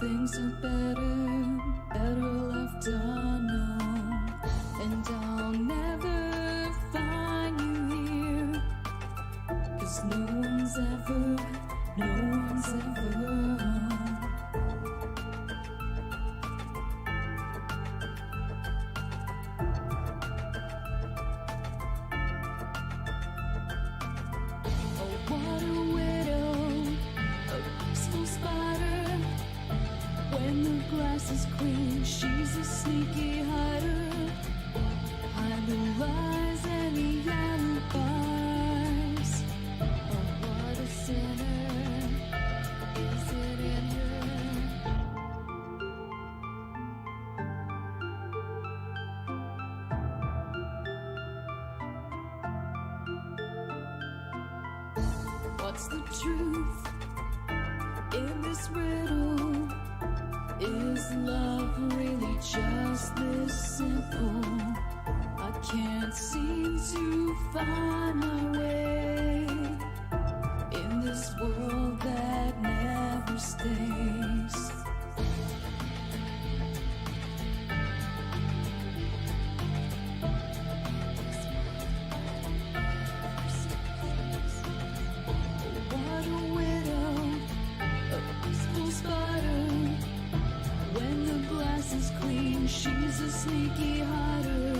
things are better left unknown. And I'll never find you here, 'cause no one's ever home. Oh, what a widow, a peaceful spider. When the glass is clean, she's a sneaky hider. Hide the lies and the alibis. Oh, what a sinner. Is it in her? What's the truth in this riddle? Is love really just this simple? I can't seem to find my way in this world that never stays. What a widow, a peaceful spider. When the glass is clean, she's a sneaky hider.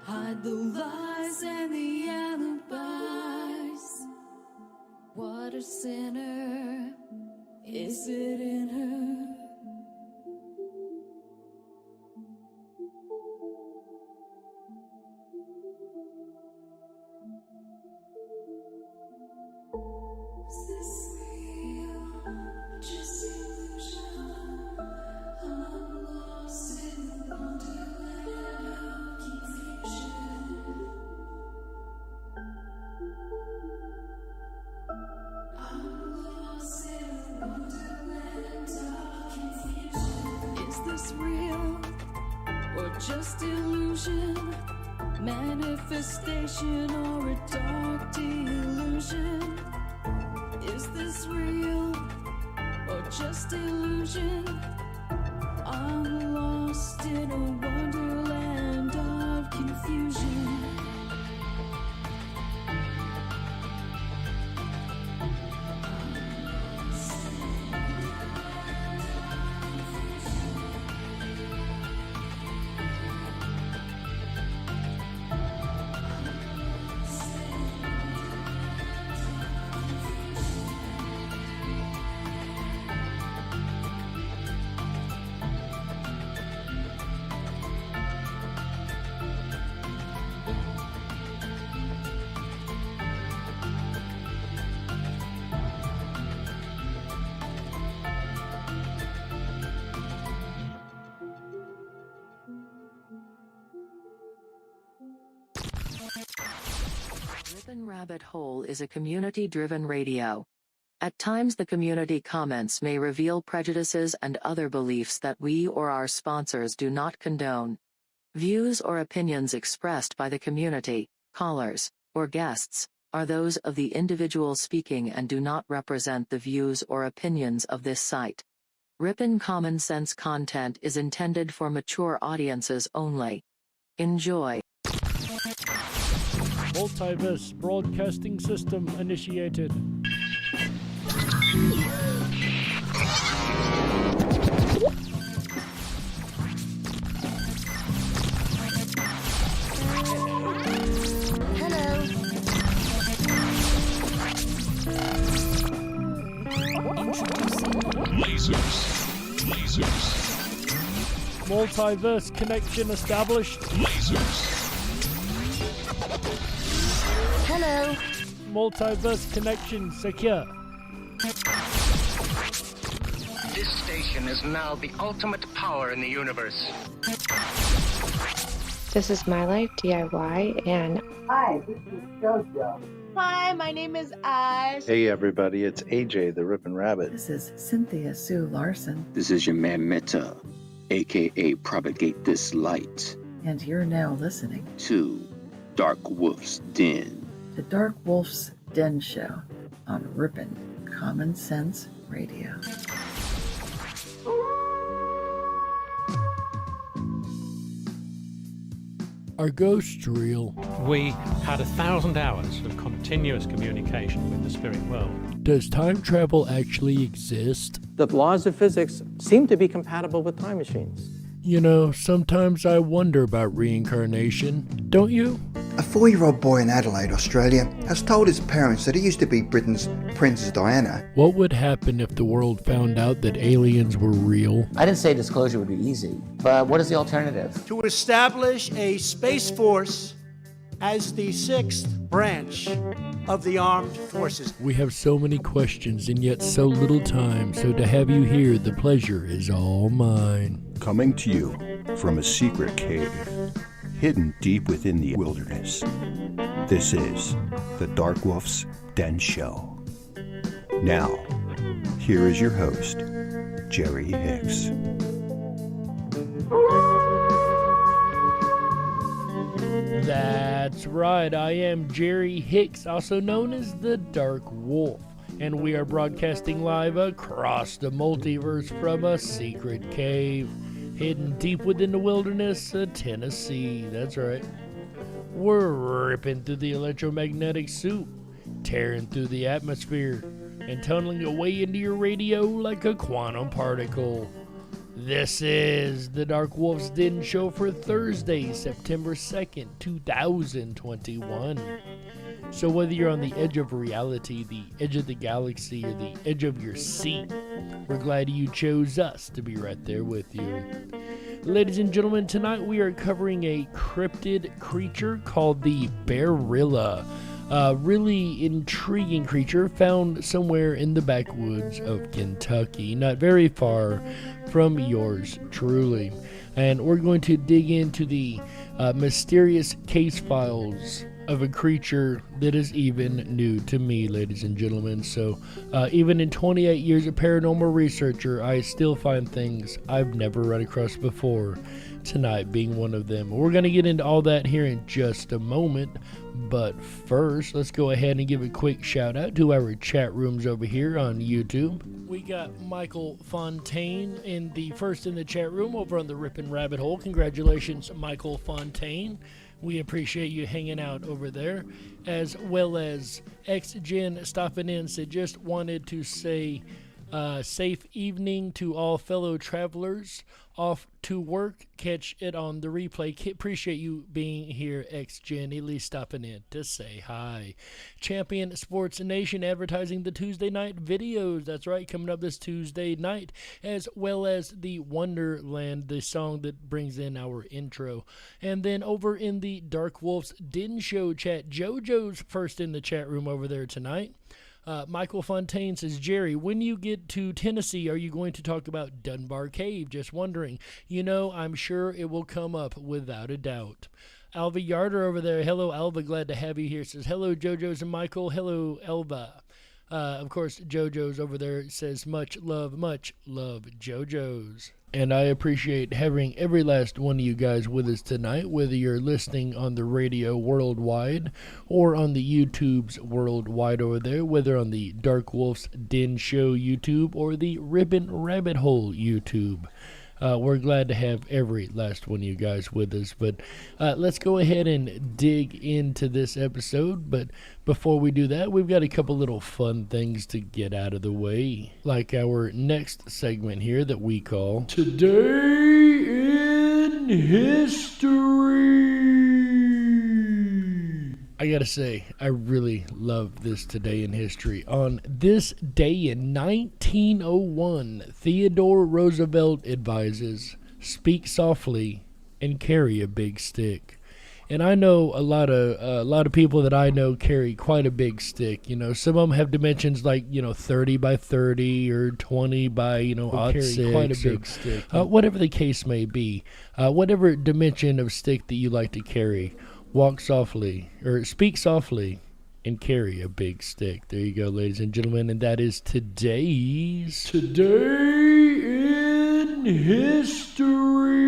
Hide the lies and the alibis. What a sinner, is it in her? Is this real? Just illusion? I'm lost in the wonderland of confusion. I'm lost in the wonderland of confusion. Is this real or just illusion? Manifestation or a dark delusion? Is this real or just illusion? I'm lost in a wonderland of confusion. Ripon Rabbit Hole is a community-driven radio. At times the community comments may reveal prejudices and other beliefs that we or our sponsors do not condone. Views or opinions expressed by the community, callers, or guests, are those of the individual speaking and do not represent the views or opinions of this site. Ripon Common Sense content is intended for mature audiences only. Enjoy. Multiverse broadcasting system initiated. Lasers. Multiverse connection established. Lasers. Hello. Multiverse connection secure. This station is now the ultimate power in the universe. This is My Life DIY, and Hi, this is JoJo. Hi, my name is Ash. Hey everybody, it's AJ the Ripon Rabbit. This is Cynthia Sue Larson. This is your man Meta, aka Propagate This Light. And you're now listening to Dark Wolf's Den. The Dark Wolf's Den Show on Ripon Common Sense Radio. Are ghosts real? We had 1,000 hours of continuous communication with the spirit world. Does time travel actually exist? The laws of physics seem to be compatible with time machines. You know, sometimes I wonder about reincarnation. Don't you? A 4-year-old boy in Adelaide, Australia, has told his parents that he used to be Britain's Princess Diana. What would happen if the world found out that aliens were real? I didn't say disclosure would be easy, but what is the alternative? To establish a space force as the 6th branch of the armed forces. We have so many questions and yet so little time, so to have you here, the pleasure is all mine. Coming to you from a secret cave, hidden deep within the wilderness. This is the Dark Wolf's Den Show. Now, here is your host, Jerry Hicks. That's right, I am Jerry Hicks, also known as the Dark Wolf, and we are broadcasting live across the multiverse from a secret cave hidden deep within the wilderness of Tennessee. That's right. We're ripping through the electromagnetic soup, tearing through the atmosphere, and tunneling away into your radio like a quantum particle. This is the Dark Wolf's Den Show for Thursday, September 2nd, 2021. So whether you're on the edge of reality, the edge of the galaxy, or the edge of your seat, we're glad you chose us to be right there with you. Ladies and gentlemen, tonight we are covering a cryptid creature called the Bearilla. A really intriguing creature found somewhere in the backwoods of Kentucky, not very far from yours truly. And we're going to dig into the mysterious case files of a creature that is even new to me, ladies and gentlemen. So even in 28 years of paranormal researcher, I still find things I've never run across before, tonight being one of them. We're going to get into all that here in just a moment, but first let's go ahead and give a quick shout out to our chat rooms over here on YouTube. We got Michael Fontaine in the chat room over on the Ripon Rabbit Hole. Congratulations, Michael Fontaine. We appreciate you hanging out over there, as well as XGen stopping in. So just wanted to say safe evening to all fellow travelers off to work. Catch it on the replay. Appreciate you being here, XGen, at least stopping in to say hi. Champion Sports Nation advertising the Tuesday night videos. That's right, coming up this Tuesday night, as well as the Wonderland, the song that brings in our intro. And then over in the Dark Wolf's Den Show chat, JoJo's first in the chat room over there tonight. Michael Fontaine says, Jerry, when you get to Tennessee, are you going to talk about Dunbar Cave? Just wondering. You know, I'm sure it will come up without a doubt. Alva Yarder over there. Hello, Alva. Glad to have you here. Says, hello, JoJo's and Michael. Hello, Alva. Of course, JoJo's over there says, much love, JoJo's. And I appreciate having every last one of you guys with us tonight, whether you're listening on the radio worldwide or on the YouTubes worldwide over there, whether on the Dark Wolf's Den Show YouTube or the Ripon Rabbit Hole YouTube. We're glad to have every last one of you guys with us. But let's go ahead and dig into this episode. But before we do that, we've got a couple little fun things to get out of the way. Like our next segment here that we call Today in History. I gotta say, I really love this Today in History. On this day in 1901, Theodore Roosevelt advises, speak softly and carry a big stick. And I know a lot of people that I know carry quite a big stick. You know, some of them have dimensions like 30 by 30 or 20 by odd 6, quite a big stick. Whatever the case may be, whatever dimension of stick that you like to carry. Walk softly, or speak softly, and carry a big stick. There you go, ladies and gentlemen, and that is today's Today in History.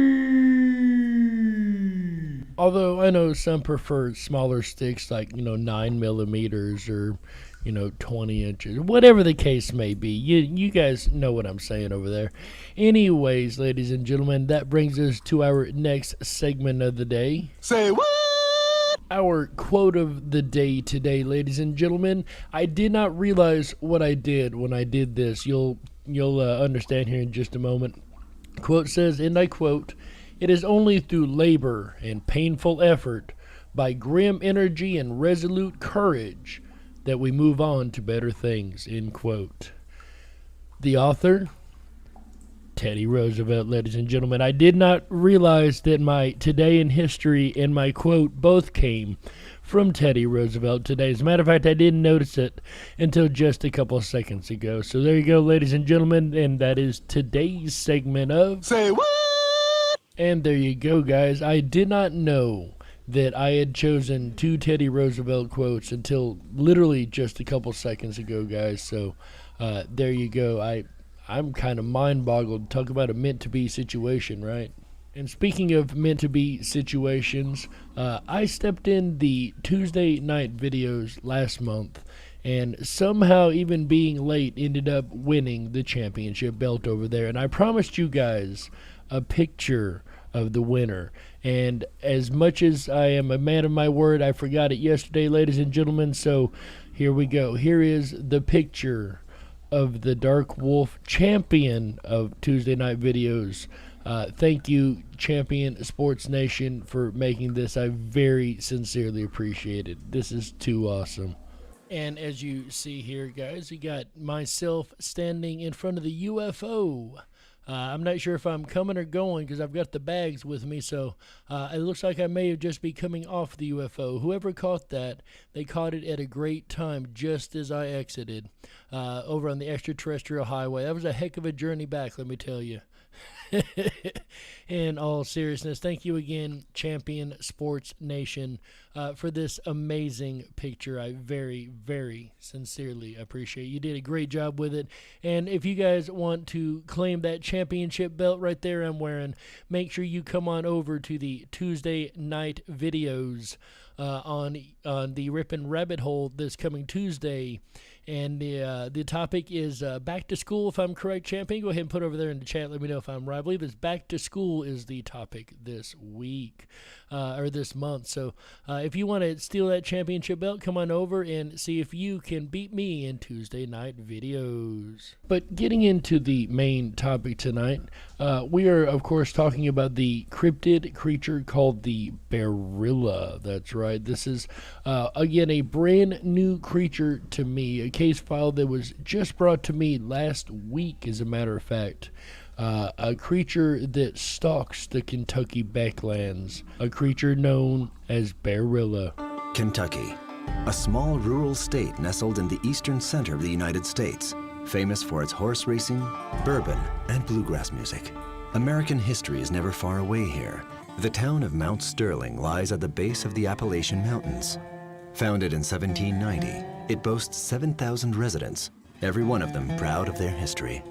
Although I know some prefer smaller sticks like 9 millimeters or 20 inches, whatever the case may be. You guys know what I'm saying over there. Anyways, ladies and gentlemen, that brings us to our next segment of the day. Say what? Our quote of the day today, ladies and gentlemen. I did not realize what I did when I did this. You'll understand here in just a moment. Quote says, and I quote, "It is only through labor and painful effort, by grim energy and resolute courage, that we move on to better things," end quote. The author, Teddy Roosevelt, ladies and gentlemen. I did not realize that my Today in History and my quote both came from Teddy Roosevelt today. As a matter of fact, I didn't notice it until just a couple of seconds ago. So there you go, ladies and gentlemen, and that is today's segment of Say What? And there you go, guys. I did not know that I had chosen 2 Teddy Roosevelt quotes until literally just a couple seconds ago, guys. So there you go. I'm kind of mind-boggled. Talk about a meant-to-be situation, right? And speaking of meant-to-be situations, I stepped in the Tuesday night videos last month, and somehow, even being late, ended up winning the championship belt over there. And I promised you guys a picture of the winner. And as much as I am a man of my word, I forgot it yesterday, ladies and gentlemen. So here we go. Here is the picture of the Dark Wolf champion of Tuesday night videos. Thank you, Champion Sports Nation, for making this. I very sincerely appreciate it. This is too awesome. And as you see here, guys, we got myself standing in front of the UFO. I'm not sure if I'm coming or going because I've got the bags with me, so it looks like I may have just be coming off the UFO. Whoever caught that, they caught it at a great time just as I exited over on the extraterrestrial highway. That was a heck of a journey back, let me tell you. In all seriousness, thank you again, Champion Sports Nation, for this amazing picture. I very, very sincerely appreciate it. You did a great job with it. And if you guys want to claim that championship belt right there I'm wearing, make sure you come on over to the Tuesday night videos on the Ripon Rabbit Hole this coming Tuesday. And the topic is back to school, if I'm correct, Champion. Go ahead and put over there in the chat. Let me know if I'm right. I believe it's back to school is the topic this week, or this month. So if you want to steal that championship belt, come on over and see if you can beat me in Tuesday night videos. But getting into the main topic tonight, we are, of course, talking about the cryptid creature called the Bearilla. That's right. This is, again, a brand new creature to me, a case file that was just brought to me last week, as a matter of fact. A creature that stalks the Kentucky backlands, a creature known as Bearilla. Kentucky, a small rural state nestled in the eastern center of the United States, famous for its horse racing, bourbon, and bluegrass music. American history is never far away here. The town of Mount Sterling lies at the base of the Appalachian Mountains. Founded in 1790, it boasts 7,000 residents, every one of them proud of their history.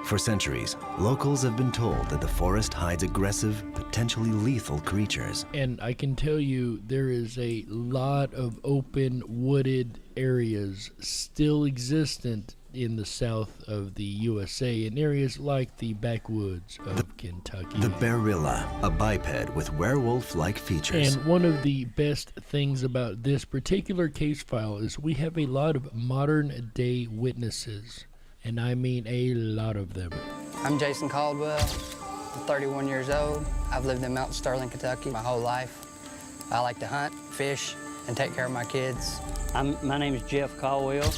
For centuries, locals have been told that the forest hides aggressive, potentially lethal creatures. And I can tell you there is a lot of open wooded areas still existent in the south of the USA, in areas like the backwoods of Kentucky. The Bearilla, a biped with werewolf-like features. And one of the best things about this particular case file is we have a lot of modern day witnesses. And I mean a lot of them. I'm Jason Caldwell. I'm 31 years old. I've lived in Mount Sterling, Kentucky my whole life. I like to hunt, fish, and take care of my kids. My name is Jeff Caldwell,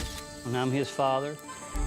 and I'm his father.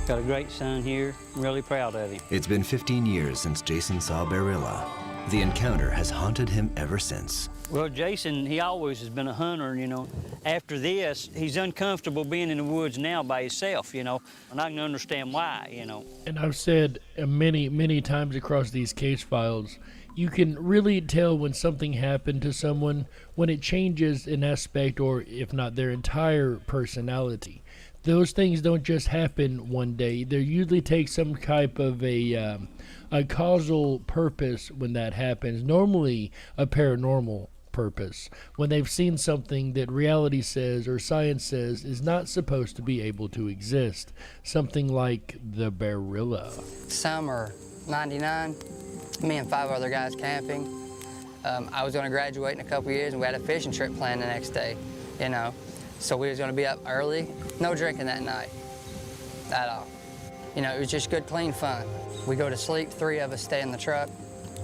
Got a great son here. I'm really proud of him. It's been 15 years since Jason saw Bearilla. The encounter has haunted him ever since. Well, Jason, he always has been a hunter, you know. After this, he's uncomfortable being in the woods now by himself, you know, and I can understand why, you know. And I've said many, many times across these case files, you can really tell when something happened to someone when it changes an aspect or, if not their entire personality. Those things don't just happen one day. There usually takes some type of a causal purpose when that happens. Normally a paranormal purpose when they've seen something that reality says or science says is not supposed to be able to exist. Something like the Bearilla. Summer 99, me and 5 other guys camping. I was going to graduate in a couple years, and we had a fishing trip planned the next day, you know. So we was going to be up early. No drinking that night at all. You know, it was just good, clean fun. We go to sleep, 3 of us stay in the truck,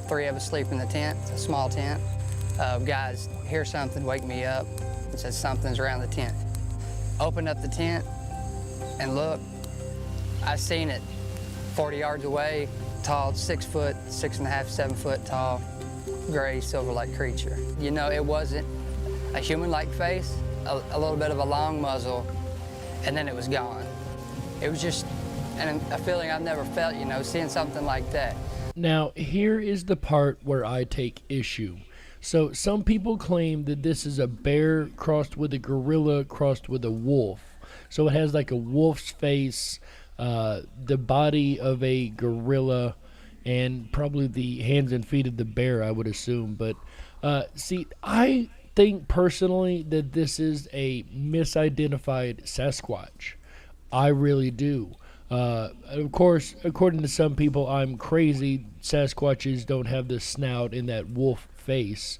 3 of us sleep in the tent, it's a small tent. Guys hear something, wake me up, and says something's around the tent. Open up the tent and look. I seen it 40 yards away, tall, 6 foot, 6.5, 7 foot tall, gray, silver-like creature. You know, it wasn't a human-like face, a little bit of a long muzzle, and then it was gone. It was just a feeling I've never felt, you know, seeing something like that. Now, here is the part where I take issue. So some people claim that this is a bear crossed with a gorilla crossed with a wolf. So it has like a wolf's face, the body of a gorilla, and probably the hands and feet of the bear, I would assume. But see, I think personally that this is a misidentified Sasquatch. I really do. Of course, according to some people, I'm crazy. Sasquatches don't have the snout and that wolf face.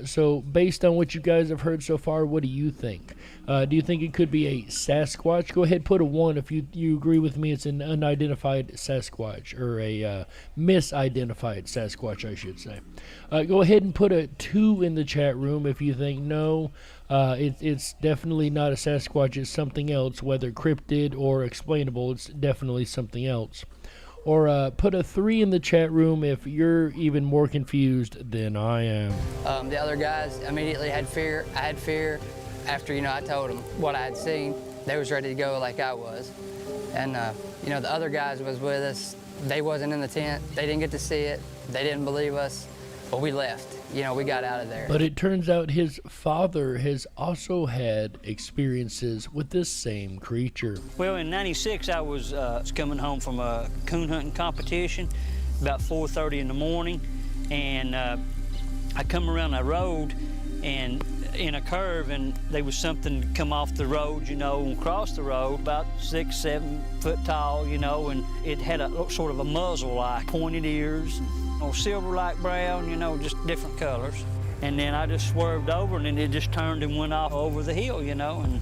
So based on what you guys have heard so far, what do you think? Do you think it could be a Sasquatch? Go ahead, put a 1 if you agree with me. It's an unidentified Sasquatch, or a misidentified Sasquatch, I should say. Go ahead and put a 2 in the chat room if you think no. It's definitely not a Sasquatch. It's something else, whether cryptid or explainable. It's definitely something else. Or put a 3 in the chat room if you're even more confused than I am. The other guys immediately had fear. I had fear after, you know, I told them what I had seen. They was ready to go like I was. And, you know, the other guys was with us. They wasn't in the tent. They didn't get to see it. They didn't believe us. But we left. You know, we got out of there. But it turns out his father has also had experiences with this same creature. Well, in '96, I was coming home from a coon hunting competition about 4:30 in the morning, and I come around a road and in a curve, and there was something come off the road, you know, and cross the road, about 6, 7 foot tall, you know, and it had a sort of a muzzle-like, pointed ears, or silver-like brown, you know, just different colors. And then I just swerved over, and then it just turned and went off over the hill, you know, and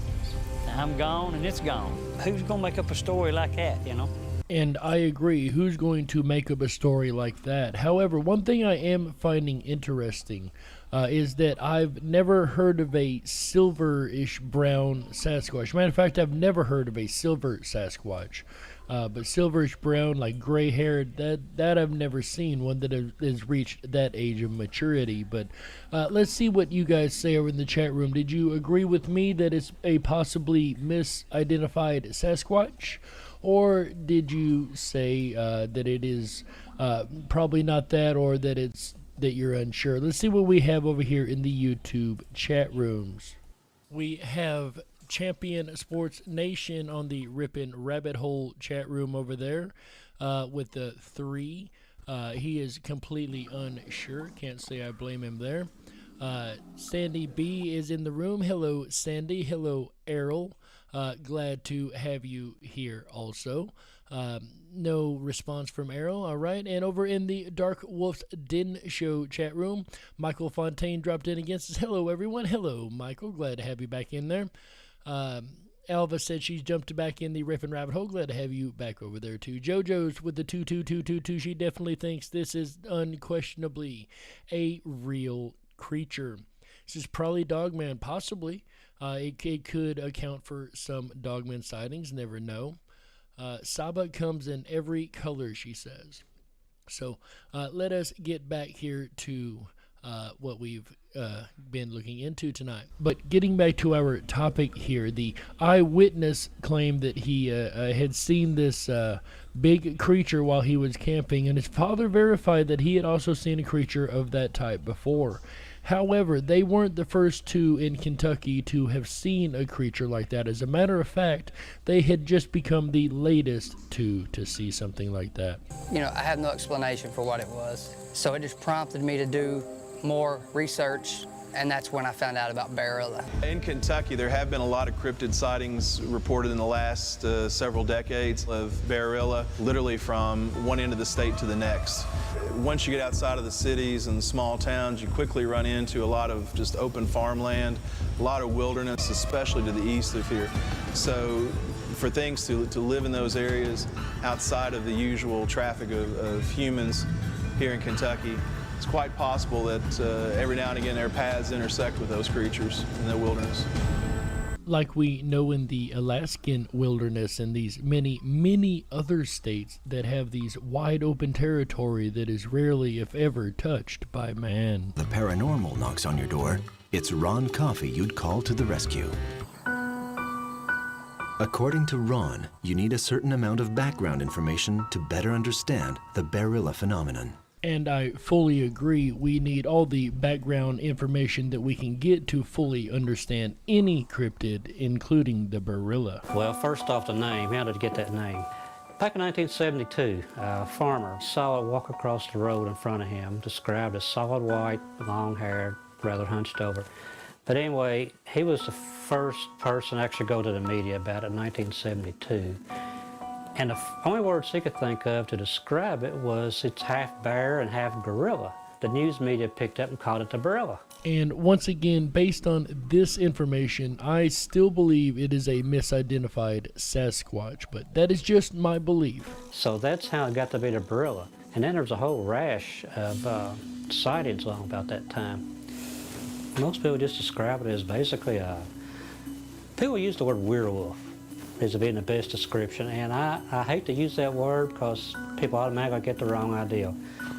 I'm gone and it's gone. Who's gonna make up a story like that, you know? And I agree, who's going to make up a story like that? However, one thing I am finding interesting is that I've never heard of a silverish brown Sasquatch. Matter of fact, I've never heard of a silver Sasquatch. But silverish brown, like gray haired, that I've never seen, one that has reached that age of maturity. But let's see what you guys say over in the chat room. Did you agree with me that it's a possibly misidentified Sasquatch? Or did you say that it is probably not that, or that you're unsure? Let's see what we have over here in the YouTube chat rooms. We have Champion Sports Nation on the Ripon Rabbit Hole chat room over there with the 3. He is completely unsure. Can't say I blame him there. Sandy B is in the room. Hello, Sandy. Hello, Errol. Glad to have you here also. No response from Errol. All right. And over in the Dark Wolf's Den Show chat room, Michael Fontaine dropped in against us. Hello, everyone. Hello, Michael. Glad to have you back in there. Alva said she's jumped back in the Ripon Rabbit Hole. Glad to have you back over there, too. JoJo's with the 22222. She definitely thinks this is unquestionably a real creature. This is probably Dogman, possibly. It could account for some Dogman sightings, never know. Saba comes in every color, she says. So let us get back here to what we've been looking into tonight. But getting back to our topic here, the eyewitness claimed that he had seen this big creature while he was camping, and his father verified that he had also seen a creature of that type before. However, they weren't the first 2 in Kentucky to have seen a creature like that. As a matter of fact, they had just become the latest 2 to see something like that. You know, I have no explanation for what it was. So it just prompted me to do more research and that's when I found out about Bearilla. In Kentucky, there have been a lot of cryptid sightings reported in the last several decades of Bearilla, literally from one end of the state to the next. Once you get outside of the cities and small towns, you quickly run into a lot of just open farmland, a lot of wilderness, especially to the east of here. So for things to live in those areas outside of the usual traffic of humans here in Kentucky, it's quite possible that every now and again their paths intersect with those creatures in the wilderness. Like we know in the Alaskan wilderness and these many other states that have these wide open territory that is rarely, if ever, touched by man. The paranormal knocks on your door. It's Ron Coffey you'd call to the rescue. According to Ron, you need a certain amount of background information to better understand the Bearilla phenomenon. And I fully agree, we need all the background information that we can get to fully understand any cryptid, including the Bearilla. Well, first off, the name. How did it get that name? Back in 1972, a farmer saw it walk across the road in front of him, described as solid white, long-haired, rather hunched over. But anyway, he was the first person to actually go to the media about it in 1972. And the only words he could think of to describe it was it's half bear and half gorilla. The news media picked up and called it the Bearilla. And once again, based on this information, I still believe it is a misidentified Sasquatch, but that is just my belief. So that's how it got to be the Bearilla. And then there was a whole rash of sightings along about that time. Most people just describe it as basically people use the word werewolf as being the best description, and I hate to use that word because people automatically get the wrong idea.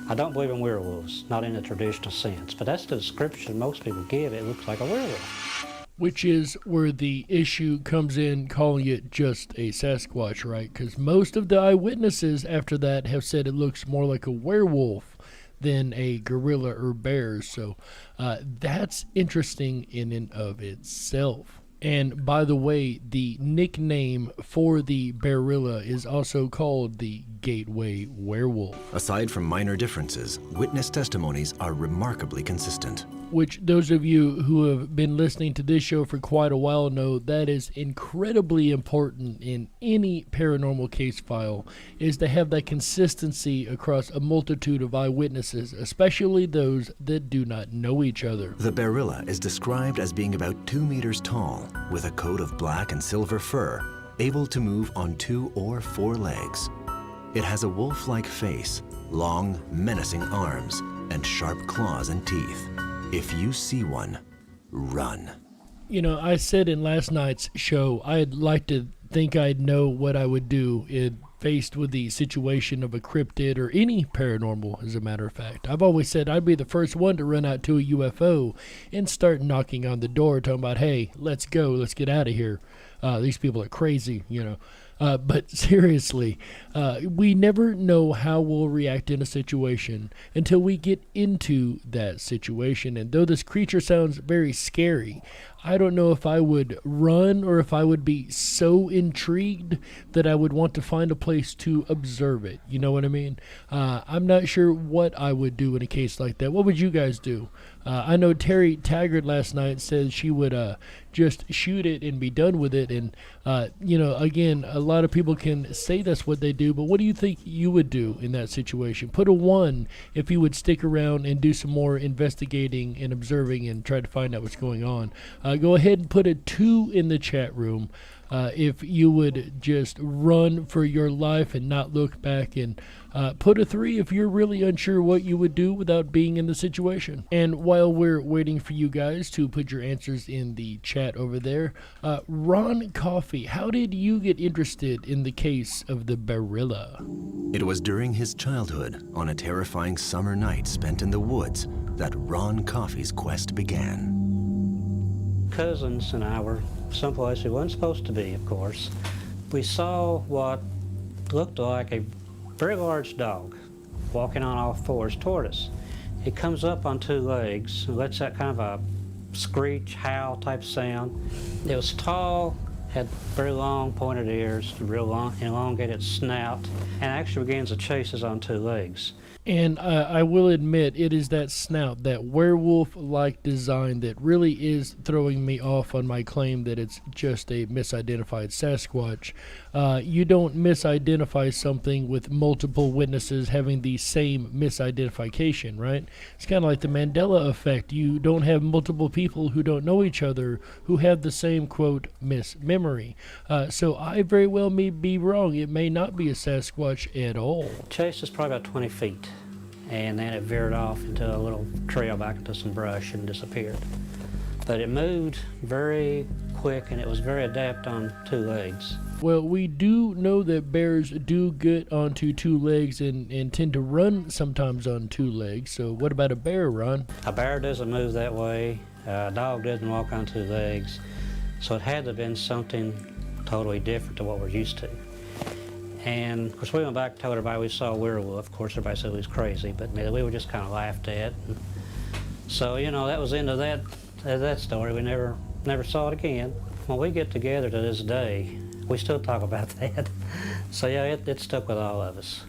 I don't believe in werewolves, not in the traditional sense, but that's the description most people give. It looks like a werewolf. Which is where the issue comes in calling it just a Sasquatch, right? Because most of the eyewitnesses after that have said it looks more like a werewolf than a gorilla or bear, so that's interesting in and of itself. And by the way, the nickname for the Bearilla is also called the Gateway Werewolf. Aside from minor differences, witness testimonies are remarkably consistent. Which those of you who have been listening to this show for quite a while know that is incredibly important in any paranormal case file, is to have that consistency across a multitude of eyewitnesses, especially those that do not know each other. The Bearilla is described as being about 2 meters tall, with a coat of black and silver fur, able to move on 2 or 4 legs. It has a wolf-like face, long, menacing arms, and sharp claws and teeth. If you see one, run. You know, I said in last night's show, I'd like to think I'd know what I would do if faced with the situation of a cryptid or any paranormal, as a matter of fact. I've always said I'd be the first one to run out to a UFO and start knocking on the door, talking about, hey, let's go, let's get out of here. These people are crazy, you know. But seriously, we never know how we'll react in a situation until we get into that situation. And though this creature sounds very scary, I don't know if I would run or if I would be so intrigued that I would want to find a place to observe it. You know what I mean? I'm not sure what I would do in a case like that. What would you guys do? I know Terry Taggart last night said she would just shoot it and be done with it. And, you know, again, a lot of people can say that's what they do, but what do you think you would do in that situation? Put a 1 if you would stick around and do some more investigating and observing and try to find out what's going on. Go ahead and put a 2 in the chat room if you would just run for your life and not look back, and put a 3 if you're really unsure what you would do without being in the situation. And while we're waiting for you guys to put your answers in the chat over there, Ron Coffey, how did you get interested in the case of the Bearilla? It was during his childhood, on a terrifying summer night spent in the woods, that Ron Coffey's quest began. Cousins and I were someplace we weren't supposed to be, of course. We saw what looked like a very large dog walking on all 4s toward us. It comes up on 2 legs and lets that kind of a screech, howl type sound. It was tall, Had very long pointed ears, real long elongated snout, and actually begins to chase us on 2 legs. And I will admit, it is that snout, that werewolf-like design that really is throwing me off on my claim that it's just a misidentified Sasquatch. You don't misidentify something with multiple witnesses having the same misidentification, right? It's kind of like the Mandela effect. You don't have multiple people who don't know each other who have the same, quote, mismemory. So I very well may be wrong. It may not be a Sasquatch at all. Chased us probably about 20 feet. And then it veered off into a little trail back into some brush and disappeared. But it moved very quick, and it was very adept on 2 legs. Well, we do know that bears do get onto 2 legs and tend to run sometimes on 2 legs. So what about a bear, Ron? A bear doesn't move that way. A dog doesn't walk on 2 legs. So it had to have been something totally different to what we're used to. And of course, we went back and told everybody we saw a werewolf. Of course, everybody said we was crazy, but we were just kind of laughed at. And so, you know, that was the end of that story. We never saw it again. When we get together to this day, we still talk about that. So yeah, it stuck with all of us.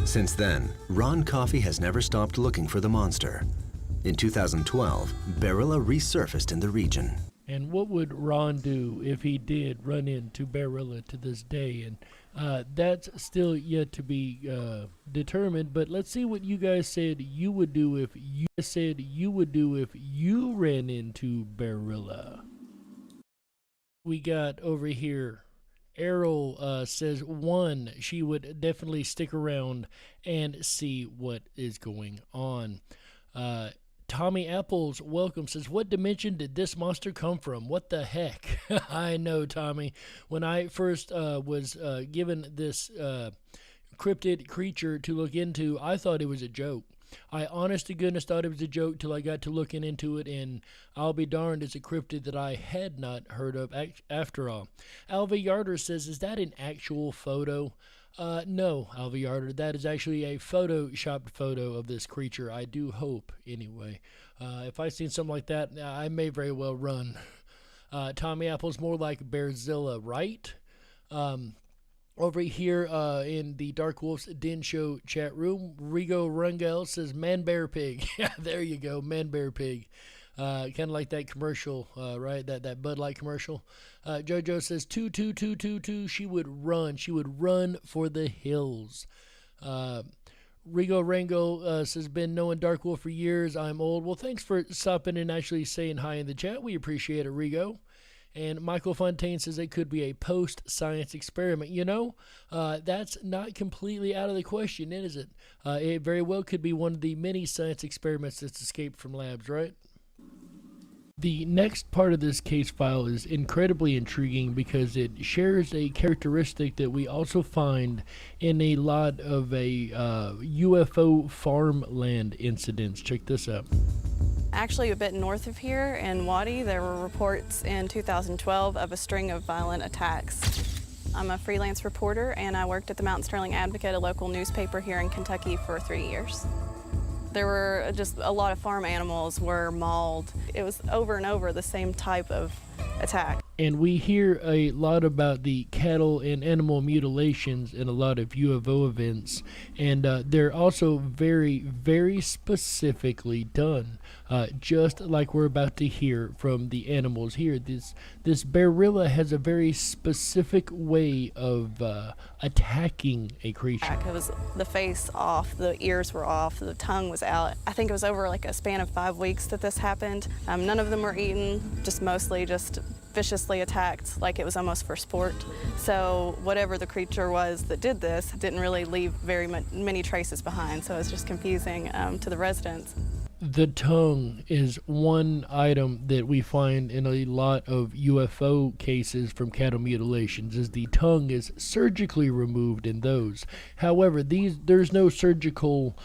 Since then, Ron Coffey has never stopped looking for the monster. In 2012, Bearilla resurfaced in the region. And what would Ron do if he did run into Bearilla to this day? And that's still yet to be determined. But let's see what you guys said you would do if you ran into Bearilla. We got over here. Errol says 1, she would definitely stick around and see what is going on. Tommy Apples, welcome, says, what dimension did this monster come from? What the heck? I know, Tommy. When I first was given this cryptid creature to look into, I thought it was a joke. I honest to goodness thought it was a joke till I got to looking into it, and I'll be darned, it's a cryptid that I had not heard of after all. Alva Yarder says, is that an actual photo? No, Alva Yarder, that is actually a photoshopped photo of this creature. I do hope, anyway. If I seen something like that, I may very well run. Tommy Apple's more like Bearzilla, right? Over here in the Dark Wolf's Den Show chat room, Rigo Rungel says, man, bear, pig. Yeah, there you go, man, bear, pig. Kind of like that commercial, right? That Bud Light commercial. JoJo says, 2. She would run for the hills. Rigo Rango says, been knowing Dark Wolf for years. I'm old. Well, thanks for stopping and actually saying hi in the chat. We appreciate it, Rigo. And Michael Fontaine says it could be a post-science experiment. You know, that's not completely out of the question, is it? It very well could be one of the many science experiments that's escaped from labs, right? The next part of this case file is incredibly intriguing because it shares a characteristic that we also find in a lot of UFO farmland incidents. Check this out. Actually, a bit north of here in Wadi, there were reports in 2012 of a string of violent attacks. I'm a freelance reporter, and I worked at the Mount Sterling Advocate, a local newspaper here in Kentucky, for 3 years. There were just a lot of farm animals were mauled. It was over and over the same type of attack. And we hear a lot about the cattle and animal mutilations in a lot of UFO events, and they're also very, very specifically done, just like we're about to hear from the animals here. This Bearilla has a very specific way of attacking a creature. It was the face off, the ears were off, the tongue was out. I think it was over like a span of 5 weeks that this happened. None of them were eaten, just mostly just viciously attacked, like it was almost for sport. So whatever the creature was that did this didn't really leave very many traces behind, so it was just confusing to the residents. The tongue is one item that we find in a lot of UFO cases from cattle mutilations, is the tongue is surgically removed in those. However, there's no surgical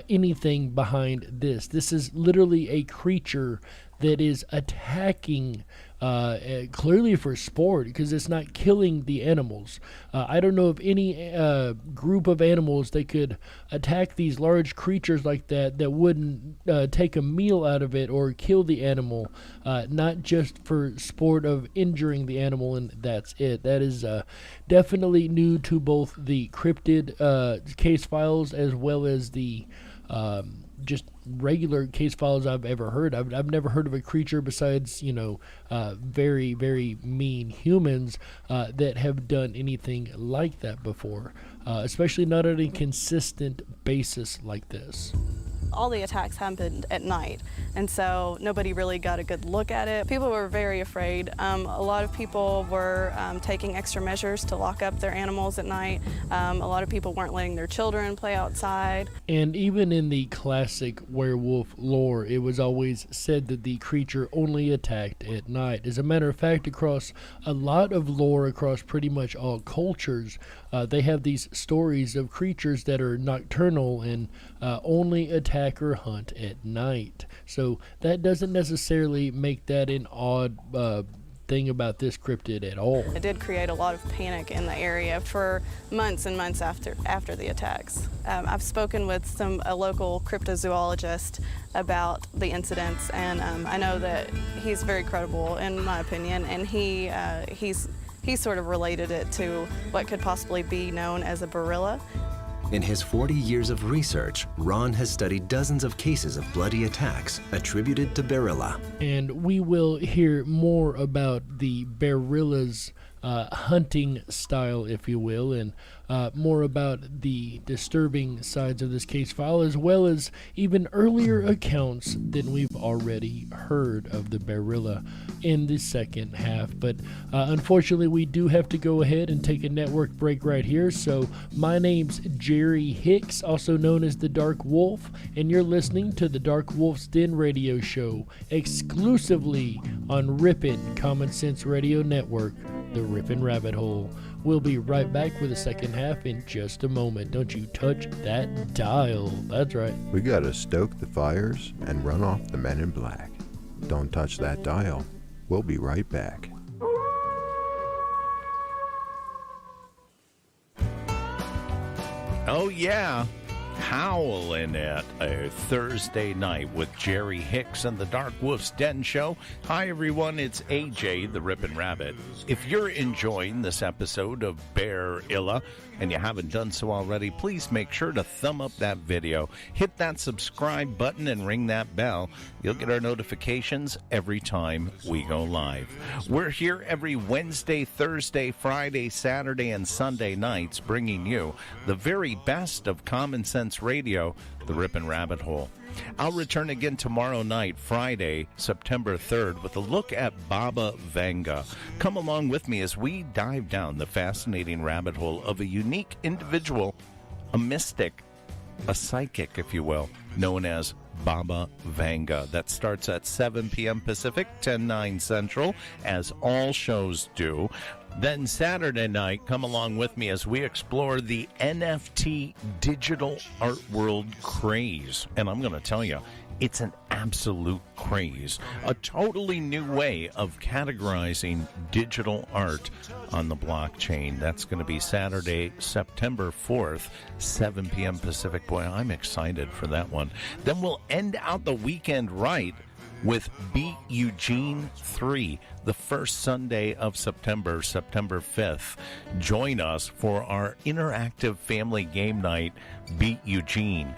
anything behind this. This is literally a creature that is attacking clearly for sport, because it's not killing the animals. I don't know of any group of animals that could attack these large creatures like that wouldn't take a meal out of it or kill the animal, not just for sport of injuring the animal, and that's it. That is definitely new to both the cryptid case files as well as the just regular case files I've ever heard. I've never heard of a creature besides, very, very mean humans that have done anything like that before, especially not on a consistent basis like this. All the attacks happened at night, and so nobody really got a good look at it. People were very afraid. A lot of people were taking extra measures to lock up their animals at night. A lot of people weren't letting their children play outside. And even in the classic werewolf lore, it was always said that the creature only attacked at night. As a matter of fact, across a lot of lore, across pretty much all cultures, they have these stories of creatures that are nocturnal and only attack or hunt at night. So that doesn't necessarily make that an odd thing about this cryptid at all. It did create a lot of panic in the area for months and months after the attacks. I've spoken with a local cryptozoologist about the incidents, and I know that he's very credible in my opinion, and he sort of related it to what could possibly be known as a Bearilla. In his 40 years of research, Ron has studied dozens of cases of bloody attacks attributed to Bearilla. And we will hear more about the Bearilla's hunting style, if you will, and more about the disturbing sides of this case file, as well as even earlier accounts than we've already heard of the Bearilla in the second half. But unfortunately, we do have to go ahead and take a network break right here. So my name's Jerry Hicks, also known as the Dark Wolf, and you're listening to the Dark Wolf's Den radio show exclusively on Ripon Common Sense Radio Network, the Ripon Rabbit Hole. We'll be right back with the second half in just a moment. Don't you touch that dial. That's right. We gotta stoke the fires and run off the men in black. Don't touch that dial. We'll be right back. Oh yeah, howling at a Thursday night with Jerry Hicks and the Dark Wolf's Den Show. Hi everyone, it's AJ, the Ripon Rabbit. If you're enjoying this episode of Bearilla and you haven't done so already, please make sure to thumb up that video, hit that subscribe button, and ring that bell. You'll get our notifications every time we go live. We're here every Wednesday, Thursday, Friday, Saturday, and Sunday nights, bringing you the very best of common sense radio, the Ripon Rabbit Hole. I'll return again tomorrow night, Friday, September 3rd, with a look at Baba Vanga. Come along with me as we dive down the fascinating rabbit hole of a unique individual, a mystic, a psychic, if you will, known as Baba Vanga. That starts at 7 p.m. Pacific, 10/9 Central, as all shows do. Then Saturday night, come along with me as we explore the NFT digital art world craze. And I'm going to tell you, it's an absolute craze. A totally new way of categorizing digital art on the blockchain. That's going to be Saturday, September 4th, 7 p.m. Pacific. Boy, I'm excited for that one. Then we'll end out the weekend right with Beat Eugene 3, the first Sunday of September, September 5th. Join us for our interactive family game night, Beat Eugene.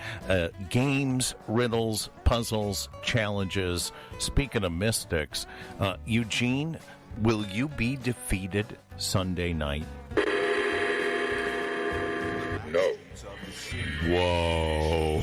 Games, riddles, puzzles, challenges. Speaking of mystics, Eugene, will you be defeated Sunday night? No. Whoa,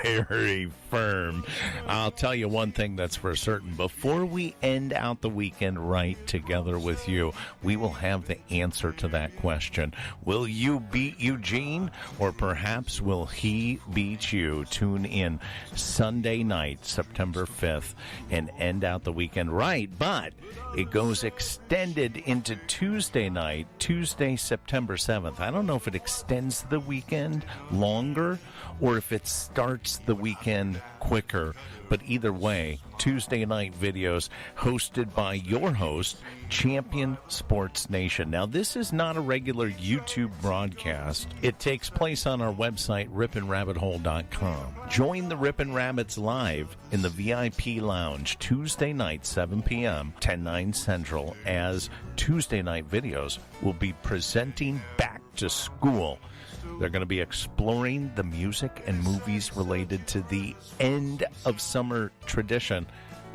very firm. I'll tell you one thing that's for certain. Before we end out the weekend right together with you, we will have the answer to that question. Will you beat Eugene, or perhaps will he beat you? Tune in Sunday night, September 5th, and end out the weekend right. But it goes extended into Tuesday night, Tuesday, September 7th. I don't know if it extends the weekend longer or if it starts the weekend quicker. But either way, Tuesday night videos hosted by your host, Champion Sports Nation. Now, this is not a regular YouTube broadcast. It takes place on our website, riponrabbithole.com. Join the Ripon Rabbits live in the VIP lounge Tuesday night, 7 p.m., 10/9 Central, as Tuesday night videos will be presenting Back to School. They're going to be exploring the music and movies related to the end of summer tradition,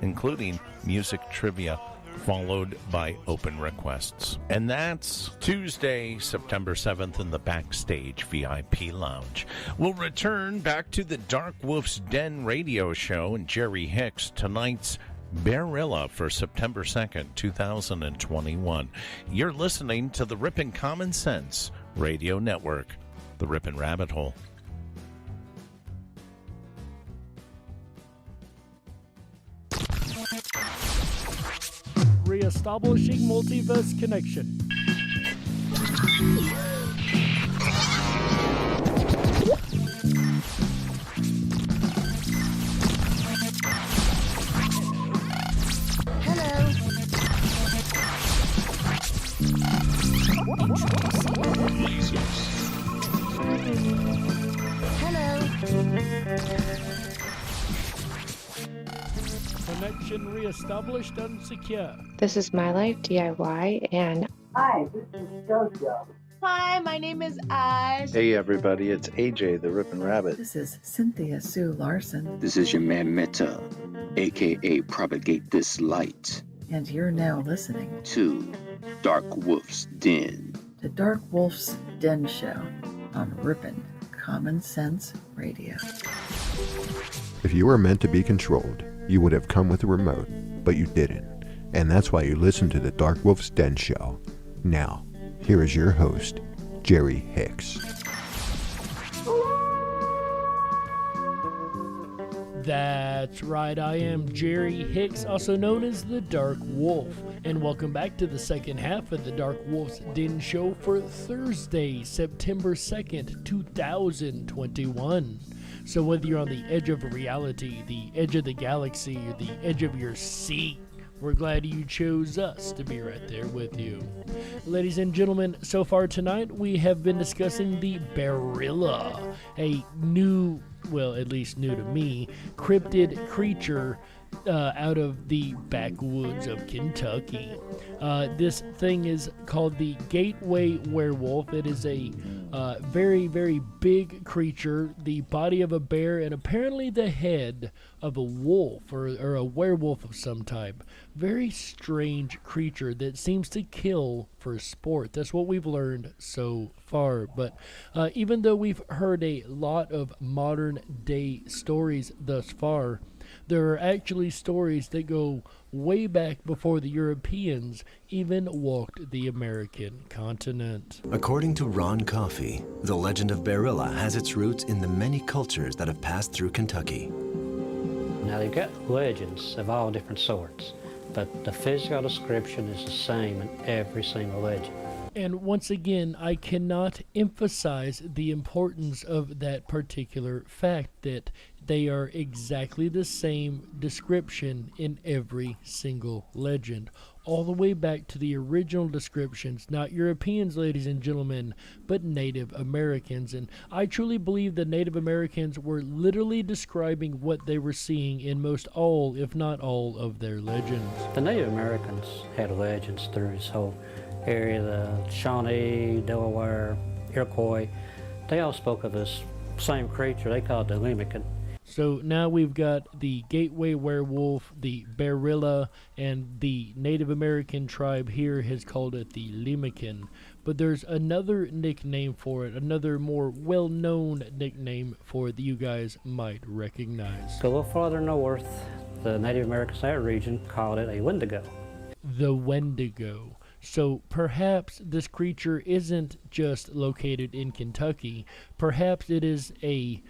including music trivia, followed by open requests. And that's Tuesday, September 7th in the Backstage VIP Lounge. We'll return back to the Dark Wolf's Den radio show and Jerry Hicks tonight's Bearilla for September 2nd, 2021. You're listening to the Ripon Common Sense Radio Network, the Ripon Rabbit Hole. Reestablishing multiverse connection. Connection reestablished and secure. This is My Life DIY, and Hi, this is JoJo. Hi, my name is Ash. Hey everybody, it's AJ the Ripon Rabbit. This is Cynthia Sue Larson. This is your man Meta, aka Propagate This Light. And you're now listening to Dark Wolf's Den. The Dark Wolf's Den Show on Ripon Common Sense Radio. If you were meant to be controlled, you would have come with a remote, but you didn't. And that's why you listen to the Dark Wolf's Den Show. Now, here is your host, Jerry Hicks. That's right, I am Jerry Hicks, also known as the Dark Wolf, and welcome back to the second half of the Dark Wolf's Den Show for Thursday, September 2nd, 2021. So whether you're on the edge of reality, the edge of the galaxy, or the edge of your seat, we're glad you chose us to be right there with you. Ladies and gentlemen, so far tonight we have been discussing the Bearilla, a new, well, at least new to me, cryptid creature out of the backwoods of Kentucky. This thing is called the Gateway Werewolf. It is a very, very big creature, the body of a bear, and apparently the head of a wolf or a werewolf of some type. Very strange creature that seems to kill for sport. That's what we've learned so far. But even though we've heard a lot of modern day stories thus far, there are actually stories that go way back before the Europeans even walked the American continent. According to Ron Coffey, the legend of Bearilla has its roots in the many cultures that have passed through Kentucky. Now they've got legends of all different sorts, but the physical description is the same in every single legend. And once again, I cannot emphasize the importance of that particular fact that they are exactly the same description in every single legend, all the way back to the original descriptions, not Europeans, ladies and gentlemen, but Native Americans. And I truly believe the Native Americans were literally describing what they were seeing in most all, if not all, of their legends. The Native Americans had legends through this whole area, the Shawnee, Delaware, Iroquois. They all spoke of this same creature. They called it the Limerican. So now we've got the Gateway Werewolf, the Bearilla, and the Native American tribe here has called it the Limerican. But there's another nickname for it, another more well-known nickname for it that you guys might recognize. Go a little farther north, the Native Americans in that region called it a Wendigo. The Wendigo. So perhaps this creature isn't just located in Kentucky. Perhaps it is a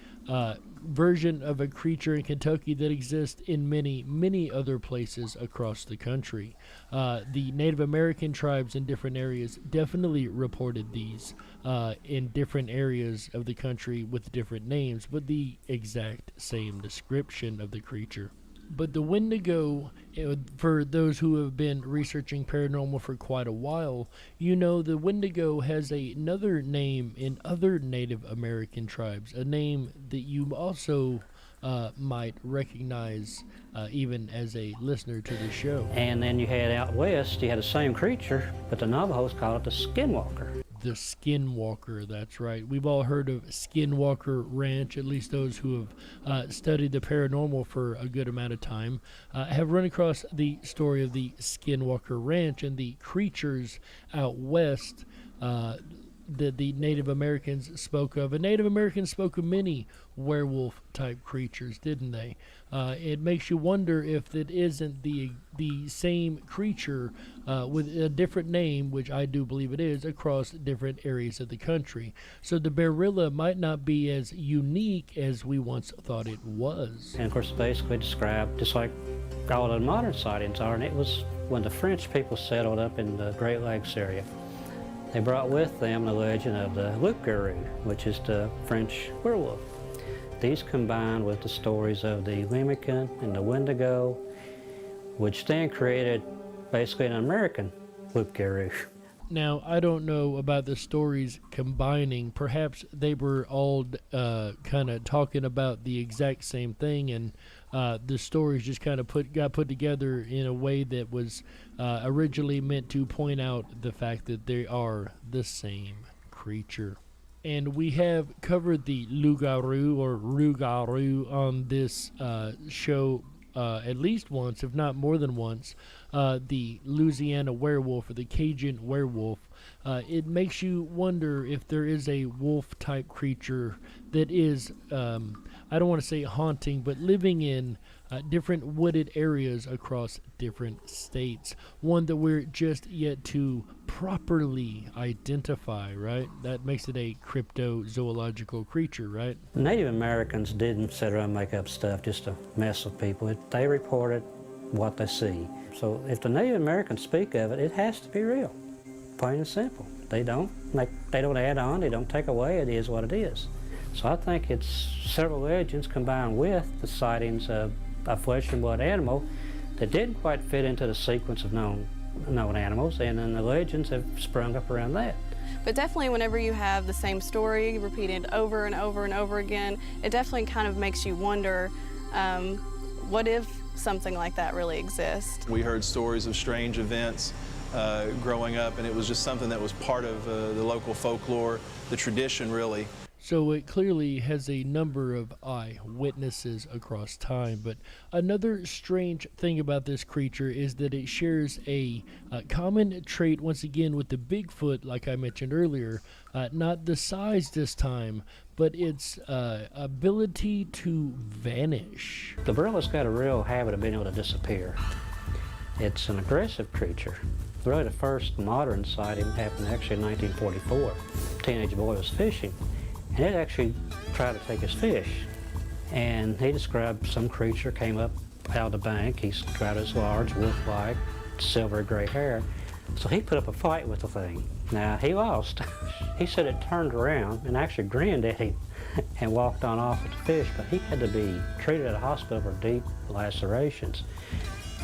version of a creature in Kentucky that exists in many, many other places across the country. The Native American tribes in different areas definitely reported these in different areas of the country with different names, but the exact same description of the creature. But the Wendigo, for those who have been researching paranormal for quite a while, you know the Wendigo has another name in other Native American tribes, a name that you also might recognize even as a listener to the show. And then you had out west, you had the same creature, but the Navajos called it the Skinwalker. The Skinwalker, that's right. We've all heard of Skinwalker Ranch, at least those who have studied the paranormal for a good amount of time, have run across the story of the Skinwalker Ranch and the creatures out west that the Native Americans spoke of. And Native Americans spoke of many werewolf-type creatures, didn't they? It makes you wonder if it isn't the same creature with a different name, which I do believe it is, across different areas of the country. So the Bearilla might not be as unique as we once thought it was. And of course, basically described just like all the modern sightings are, and it was when the French people settled up in the Great Lakes area. They brought with them the legend of the loup-garou, which is the French werewolf. These combined with the stories of the Lemmican and the Wendigo, which then created basically an American loup-garou. Now, I don't know about the stories combining. Perhaps they were all kind of talking about the exact same thing, and the stories just kind of got put together in a way that was originally meant to point out the fact that they are the same creature. And we have covered the loup-garou or rougarou on this show at least once, if not more than once. The Louisiana werewolf or the Cajun werewolf. It makes you wonder if there is a wolf-type creature that is, I don't want to say haunting, but living in different wooded areas across different states. One that we're just yet to properly identify, right? That makes it a cryptozoological creature, right? Native Americans didn't sit around and make up stuff just to mess with people. They reported what they see. So if the Native Americans speak of it, it has to be real, plain and simple. They don't add on, they don't take away, it is what it is. So I think it's several legends combined with the sightings of a flesh and blood animal that didn't quite fit into the sequence of known animals, and then the legends have sprung up around that. But definitely whenever you have the same story repeated over and over and over again, it definitely kind of makes you wonder, what if something like that really exists? We heard stories of strange events growing up, and it was just something that was part of the local folklore, the tradition really. So it clearly has a number of eyewitnesses across time. But another strange thing about this creature is that it shares a common trait, once again, with the Bigfoot, like I mentioned earlier. Not the size this time, but its ability to vanish. The Bearilla's got a real habit of being able to disappear. It's an aggressive creature. Really, the first modern sighting happened actually in 1944. A teenage boy was fishing, and it actually tried to take his fish. And he described some creature came up out of the bank. He described it as large, wolf-like, silver gray hair. So he put up a fight with the thing. Now, he lost. He said it turned around and actually grinned at him and walked on off with the fish, but he had to be treated at a hospital for deep lacerations.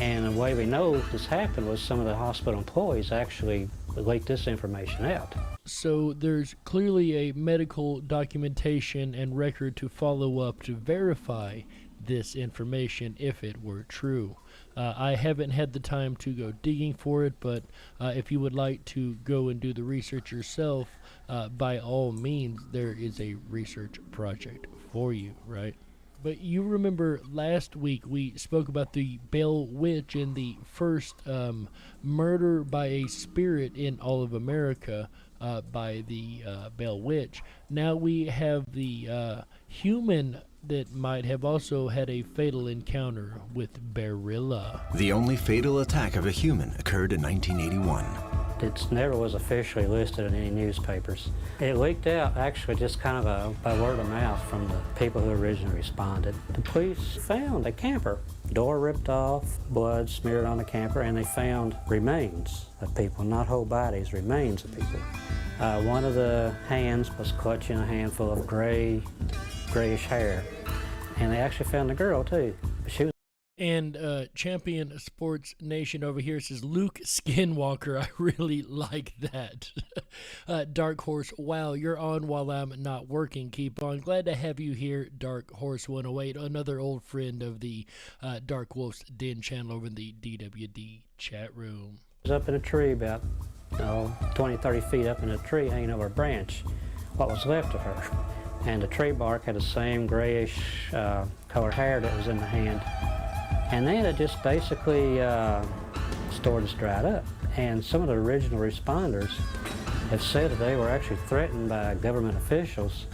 And the way we know this happened was some of the hospital employees actually leaked this information out. So there's clearly a medical documentation and record to follow up to verify this information if it were true. I haven't had the time to go digging for it, but if you would like to go and do the research yourself, by all means, there is a research project for you, right? But you remember last week we spoke about the Bell Witch and the first murder by a spirit in all of America by the Bell Witch. Now we have the human that might have also had a fatal encounter with Bearilla. The only fatal attack of a human occurred in 1981. It never was officially listed in any newspapers. It leaked out actually just kind of by word of mouth from the people who originally responded. The police found a camper. Door ripped off, blood smeared on the camper, and they found remains of people, not whole bodies, remains of people. One of the hands was clutching a handful of grayish hair, and they actually found the girl too. She was. And Champion Sports Nation over here says, Luke Skinwalker. I really like that. Dark Horse, wow, you're on while I'm not working. Keep on. Glad to have you here, Dark Horse 108, another old friend of the Dark Wolf's Den channel over in the DWD chat room. Was up in a tree about 20, 30 feet up in a tree, hanging over a branch, what was left of her. And the tree bark had the same grayish colored hair that was in the hand. And then it just basically stored as dried up. And some of the original responders have said that they were actually threatened by government officials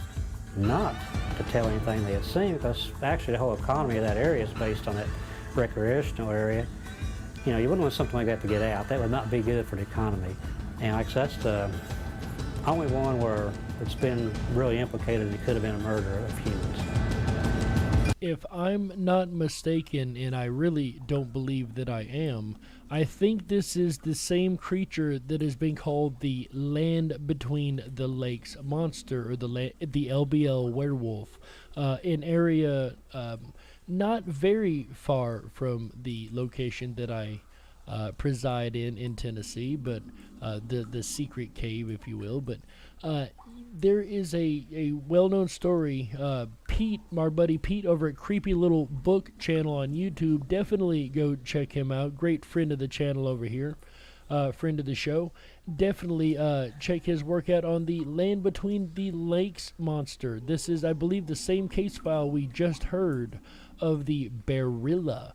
not to tell anything they had seen, because actually the whole economy of that area is based on that recreational area. You know, you wouldn't want something like that to get out. That would not be good for the economy. And like I said, that's the only one where it's been really implicated and it could have been a murder of humans. If I'm not mistaken, and I really don't believe that I am, I think this is the same creature that has been called the Land Between the Lakes monster, or the LBL werewolf, an area not very far from the location that I preside in Tennessee, but the secret cave, if you will. But there is a well-known story. Pete, my buddy Pete over at Creepy Little Book channel on YouTube, definitely go check him out. Great friend of the channel over here, friend of the show. Definitely check his work out on the Land Between the Lakes monster. This is, I believe, the same case file we just heard of the Bearilla.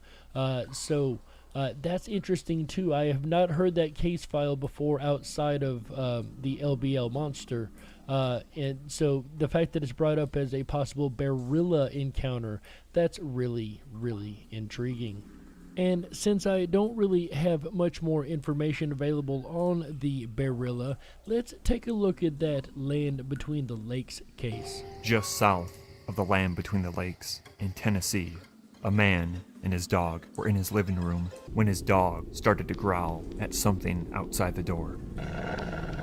So that's interesting too. I have not heard that case file before outside of the LBL monster. And so the fact that it's brought up as a possible Bearilla encounter, that's really, really intriguing. And since I don't really have much more information available on the Bearilla, let's take a look at that Land Between the Lakes case. Just south of the Land Between the Lakes in Tennessee, a man and his dog were in his living room when his dog started to growl at something outside the door.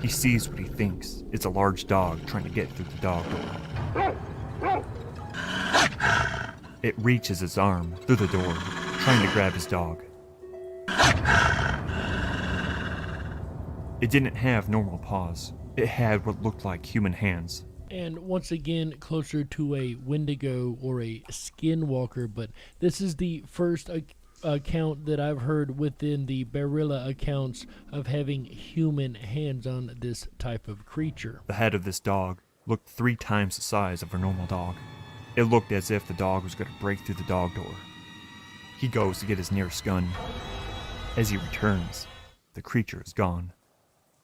He sees what he thinks is a large dog trying to get through the dog door. It reaches its arm through the door, trying to grab his dog. It didn't have normal paws. It had what looked like human hands. And once again, closer to a Wendigo or a Skinwalker, but this is the first account that I've heard within the Bearilla accounts of having human hands on this type of creature. The head of this dog looked 3 times the size of a normal dog. It looked as if the dog was going to break through the dog door. He goes to get his nearest gun. As he returns, the creature is gone.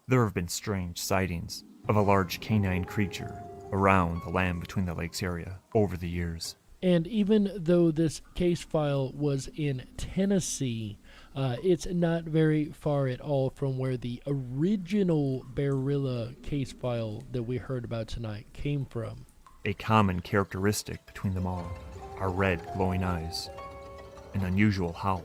There have been strange sightings of a large canine creature around the Land Between the Lakes area over the years. And even though this case file was in Tennessee, it's not very far at all from where the original Bearilla case file that we heard about tonight came from. A common characteristic between them all are red glowing eyes, an unusual howl,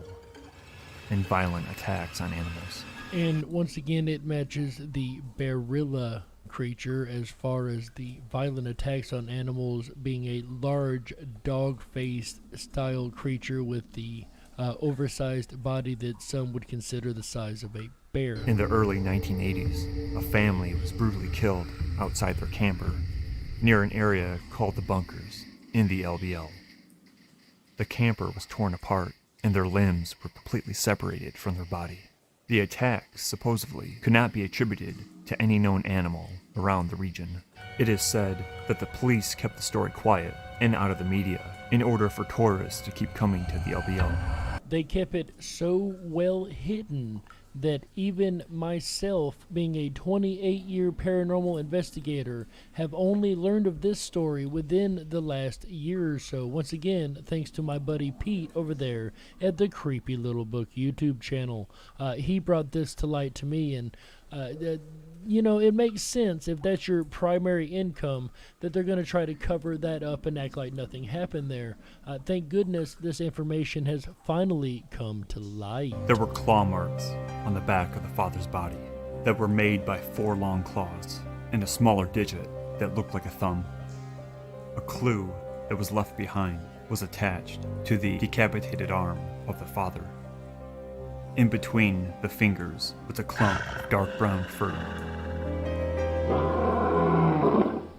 and violent attacks on animals. And once again, it matches the Bearilla creature as far as the violent attacks on animals, being a large dog-faced style creature with the oversized body that some would consider the size of a bear. In the early 1980s, a family was brutally killed outside their camper near an area called the Bunkers in the LBL. The camper was torn apart and their limbs were completely separated from their body. The attacks supposedly could not be attributed to any known animal around the region. It is said that the police kept the story quiet and out of the media in order for tourists to keep coming to the LBL. They kept it so well hidden that even myself, being a 28-year paranormal investigator, have only learned of this story within the last year or so. Once again, thanks to my buddy Pete over there at the Creepy Little Book YouTube channel. He brought this to light to me, and it makes sense if that's your primary income that they're going to try to cover that up and act like nothing happened there. Thank goodness this information has finally come to light. There were claw marks on the back of the father's body that were made by 4 long claws and a smaller digit that looked like a thumb. A clue that was left behind was attached to the decapitated arm of the father. In between the fingers was a clump of dark brown fur.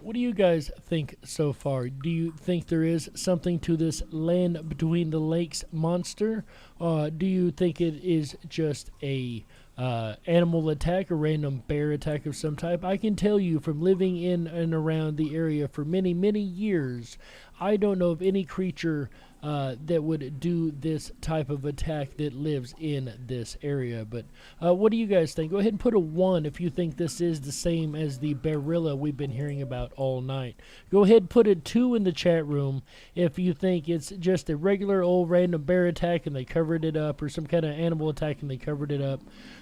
What do you guys think so far? Do you think there is something to this land between the lakes monster? Do you think it is just a animal attack, a random bear attack of some type? I can tell you from living in and around the area for many, many years, I don't know of any creature that would do this type of attack that lives in this area. But what do you guys think? Go ahead and put a 1 if you think this is the same as the Bearilla we've been hearing about all night. Go ahead and put a 2 in the chat room if you think it's just a regular old random bear attack and they covered it up, or some kind of animal attack and they covered it up.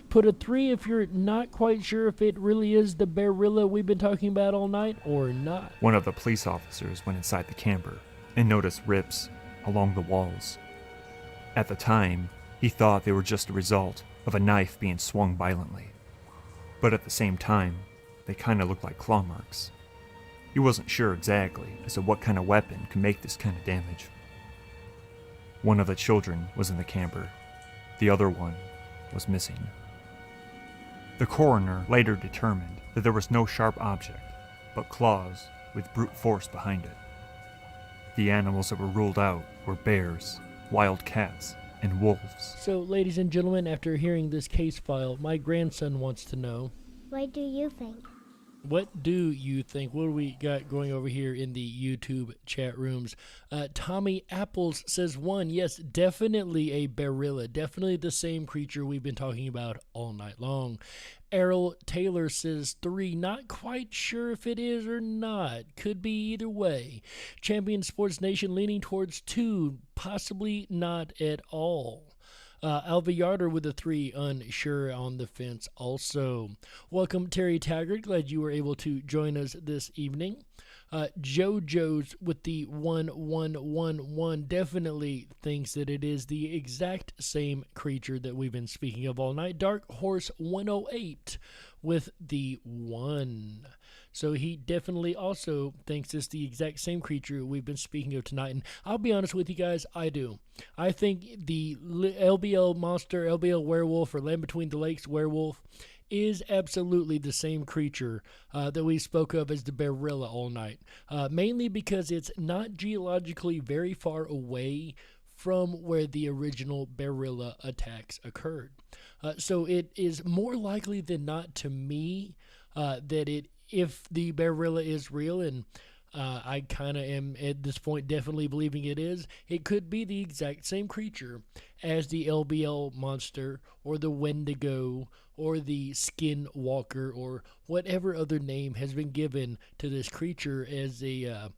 Put a 3 if you're not quite sure if it really is the Bearilla we've been talking about all night or not. One of the police officers went inside the camper and noticed rips along the walls. At the time, he thought they were just a result of a knife being swung violently. But at the same time, they kind of looked like claw marks. He wasn't sure exactly as to what kind of weapon could make this kind of damage. One of the children was in the camper. The other one was missing. The coroner later determined that there was no sharp object, but claws with brute force behind it. The animals that were ruled out were bears, wild cats, and wolves. So, ladies and gentlemen, after hearing this case file, my grandson wants to know, what do you think? What do you think? What do we got going over here in the YouTube chat rooms? Tommy Apples says 1. Yes, definitely a Bearilla. Definitely the same creature we've been talking about all night long. Errol Taylor says 3. Not quite sure if it is or not. Could be either way. Champion Sports Nation leaning towards 2. Possibly not at all. Alva Yarder with a 3, unsure on the fence also. Welcome, Terry Taggart. Glad you were able to join us this evening. JoJo's with the 1111 definitely thinks that it is the exact same creature that we've been speaking of all night. Dark Horse 108 with the 1. So he definitely also thinks it's the exact same creature we've been speaking of tonight. And I'll be honest with you guys, I do. I think the LBL monster, LBL werewolf, or Land Between the Lakes werewolf is absolutely the same creature that we spoke of as the Bearilla all night. Mainly because it's not geologically very far away from where the original Bearilla attacks occurred. So it is more likely than not to me that if the Bearilla is real, and I kind of am at this point definitely believing it is, it could be the exact same creature as the LBL monster or the Wendigo or the Skinwalker or whatever other name has been given to this creature as a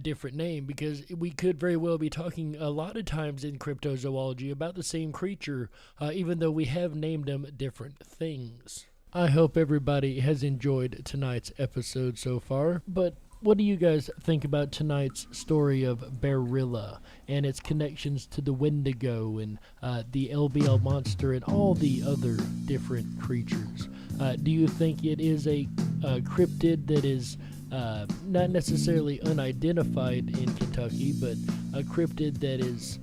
different name, because we could very well be talking a lot of times in cryptozoology about the same creature, even though we have named them different things. I hope everybody has enjoyed tonight's episode so far, but what do you guys think about tonight's story of Bearilla and its connections to the Wendigo and the LBL monster and all the other different creatures? Do you think it is a cryptid that is not necessarily unidentified in Kentucky, but a cryptid that is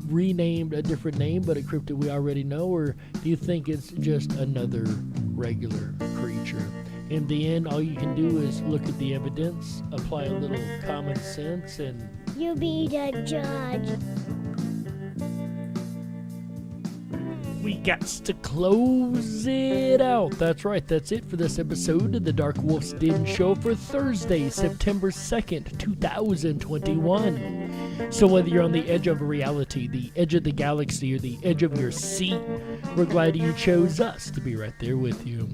renamed a different name, but a cryptid we already know? Or do you think it's just another regular creature? In the end, all you can do is look at the evidence, apply a little common sense, and you be the judge. We got to close it out. That's right, that's it for this episode of the Dark Wolf's Den Show for Thursday, September 2nd, 2021. So whether you're on the edge of reality, the edge of the galaxy, or the edge of your seat, we're glad you chose us to be right there with you.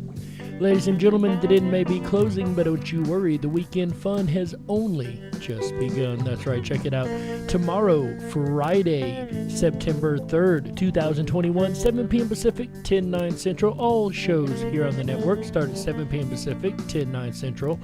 Ladies and gentlemen, the din may be closing, but don't you worry, the weekend fun has only just begun. That's right, check it out. Tomorrow, Friday, September 3rd, 2021, 7 p.m. Pacific, 10/9 Central. All shows here on the network start at 7 p.m. Pacific, 10/9 Central.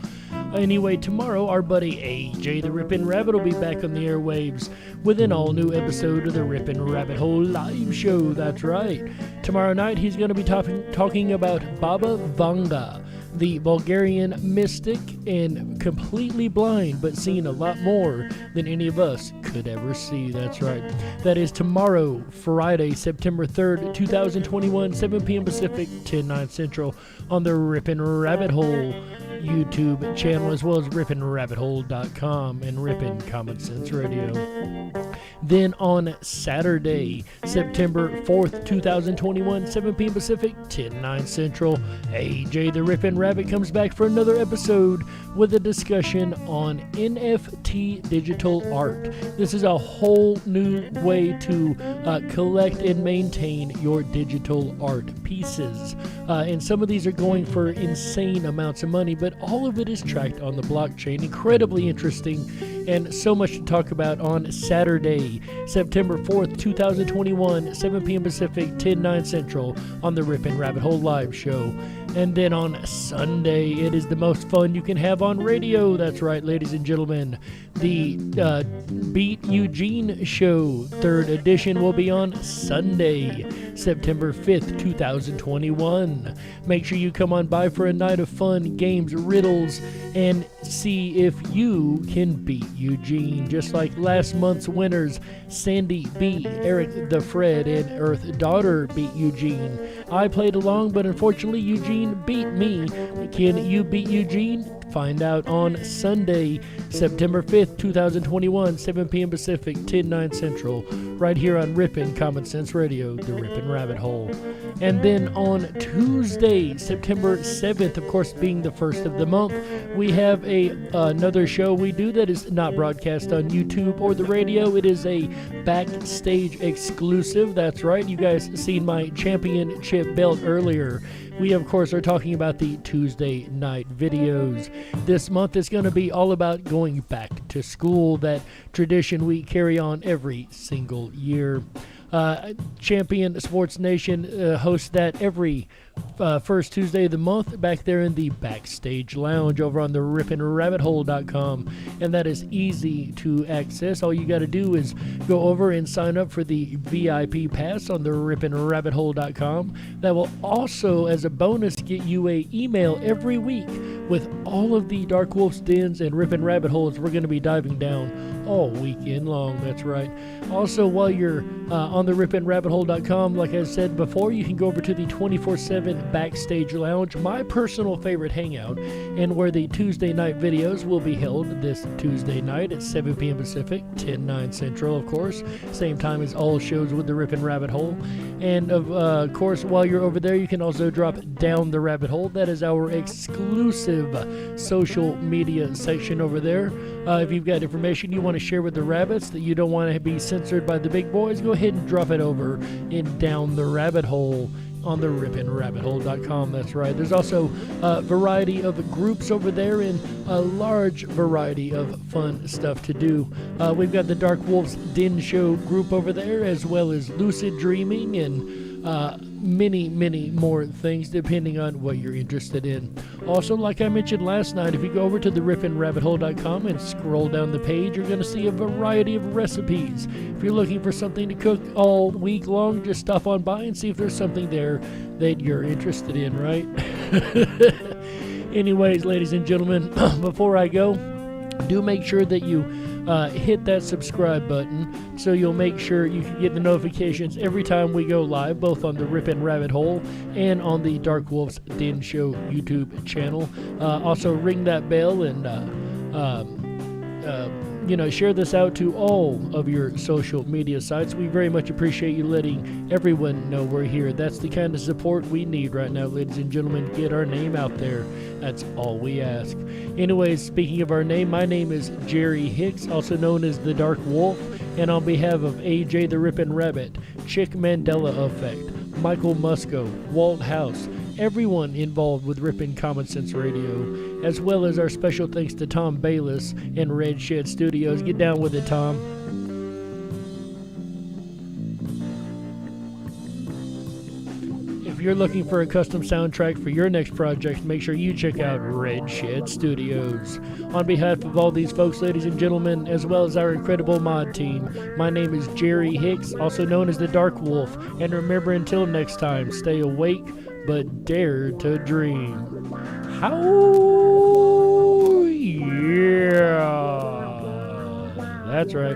Anyway, tomorrow, our buddy AJ the Ripon Rabbit will be back on the airwaves with an all-new episode of the Ripon Rabbit Hole live show. That's right. Tomorrow night, he's going to be talking about Baba Vanga, the Bulgarian mystic and completely blind, but seeing a lot more than any of us could ever see. That's right. That is tomorrow, Friday, September 3rd, 2021, 7 p.m. Pacific, 10/9 Central, on the Ripon Rabbit Hole YouTube channel, as well as RiponRabbitHole.com and Ripon Common Sense Radio. Then on Saturday, September 4th, 2021, 7 p.m. Pacific, 10/9 Central, AJ the Ripon Rabbit comes back for another episode with a discussion on NFT digital art. This is a whole new way to collect and maintain your digital art pieces. And some of these are going for insane amounts of money, but all of it is tracked on the blockchain. Incredibly interesting, and so much to talk about on Saturday, September 4th, 2021, 7 p.m. Pacific, 10/9 Central, on the Ripon Rabbit Hole live show. And then on Sunday, it is the most fun you can have on radio. That's right, ladies and gentlemen. The Beat Eugene Show, 3rd edition, will be on Sunday, September 5th, 2021. Make sure you come on by for a night of fun, games, riddles, and see if you can beat Eugene. Just like last month's winners, Sandy B, Eric the Fred, and Earth Daughter beat Eugene. I played along, but unfortunately Eugene beat me. Can you beat Eugene? Find out on Sunday, September 5th, 2021, 7 p.m. Pacific, 10/9 Central, right here on Ripon Common Sense Radio, the Ripon Rabbit Hole. And then on Tuesday, September 7th, of course being the first of the month, we have another show we do that is not broadcast on YouTube or the radio. It is a Backstage exclusive. That's right, you guys seen my championship belt earlier. We, of course, are talking about the Tuesday night videos. This month is going to be all about going back to school, that tradition we carry on every single year. Champion Sports Nation hosts that every first Tuesday of the month back there in the Backstage Lounge over on the RiponRabbitHole.com, and that is easy to access. All you got to do is go over and sign up for the VIP pass on the RiponRabbitHole.com. That will also, as a bonus, get you an email every week with all of the Dark Wolf's dens and Ripon Rabbit Holes we're going to be diving down all weekend long. That's right. Also, while you're on the RiponRabbitHole.com, like I said before, you can go over to the 24/7 Backstage Lounge, my personal favorite hangout, and where the Tuesday night videos will be held this Tuesday night at 7 p.m. Pacific, 10/9 Central, of course. Same time as all shows with the Ripon Rabbit Hole. And of course, while you're over there, you can also drop down the rabbit hole. That is our exclusive social media section over there. If you've got information you want to share with the rabbits that you don't want to be censored by the big boys, go ahead and drop it over in Down the Rabbit Hole on the RiponRabbitHole.com. That's right. There's also a variety of groups over there and a large variety of fun stuff to do. We've got the Dark Wolf's Den Show group over there, as well as Lucid Dreaming and many, many more things depending on what you're interested in. Also, like I mentioned last night, if you go over to the RiponRabbitHole.com and scroll down the page, you're going to see a variety of recipes. If you're looking for something to cook all week long, just stop on by and see if there's something there that you're interested in, right? Anyways, ladies and gentlemen, before I go, do make sure that you hit that subscribe button so you'll make sure you can get the notifications every time we go live, both on the Ripon Rabbit Hole and on the Dark Wolf's Den Show YouTube channel. Also ring that bell and share this out to all of your social media sites. We very much appreciate you letting everyone know we're here. That's the kind of support we need right now, ladies and gentlemen. Get our name out there. That's all we ask. Anyways, speaking of our name, my name is Jerry Hicks, also known as the Dark Wolf, and on behalf of AJ the Ripon Rabbit, Chick Mandela Effect, Michael Musco, Walt House, everyone involved with Ripon Common Sense Radio, as well as our special thanks to Tom Bayless and Red Shed Studios. Get down with it, Tom. If you're looking for a custom soundtrack for your next project, make sure you check out Red Shed Studios. On behalf of all these folks, ladies and gentlemen, as well as our incredible mod team, my name is Jerry Hicks, also known as the Dark Wolf. And remember, until next time, stay awake, but dare to dream. How? Yeah. That's right.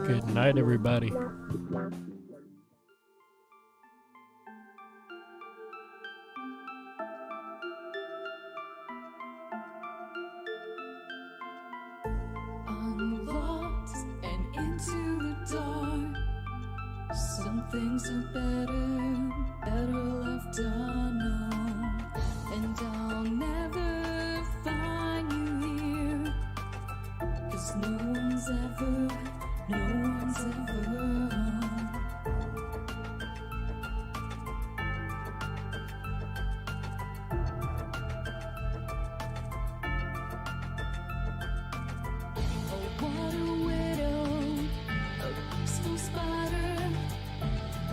Good night, everybody. Unlocked and into the dark. Some things are better left unknown. And I'll never find you here, 'cause no one's ever home. Oh, what a widow, a peaceful spider.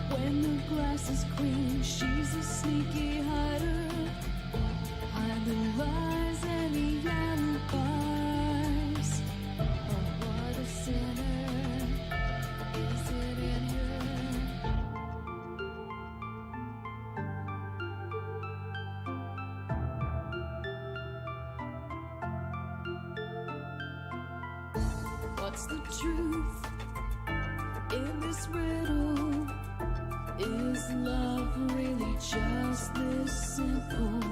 When the grass is green, she's a sneaky hider. Hide the lies and the alibis. Oh, what a sinner, is it in her? What's the truth in this riddle? Is love really just this simple?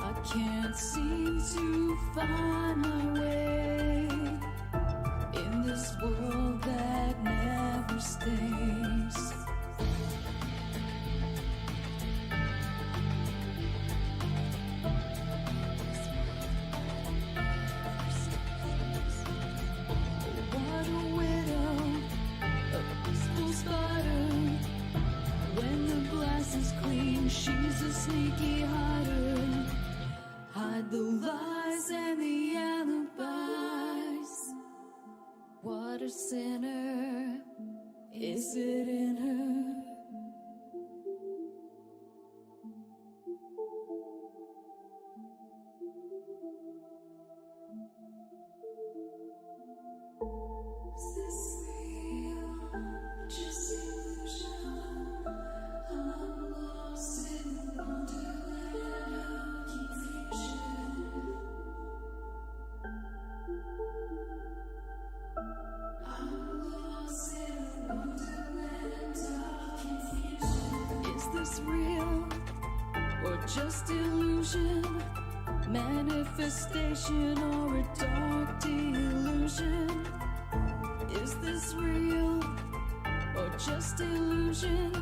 I can't seem to find my way in this world that never stays. What a widow, a peaceful spider. When the glass is clean, she's a sneaky hider. Hide the lies and the alibis. What a sinner, is it in her? Is this real? Just illusion. I'm lost in wonderland of confusion. I'm lost in wonderland of confusion. Is this real or just illusion? Manifestation or a dark delusion? Is this real or just illusion?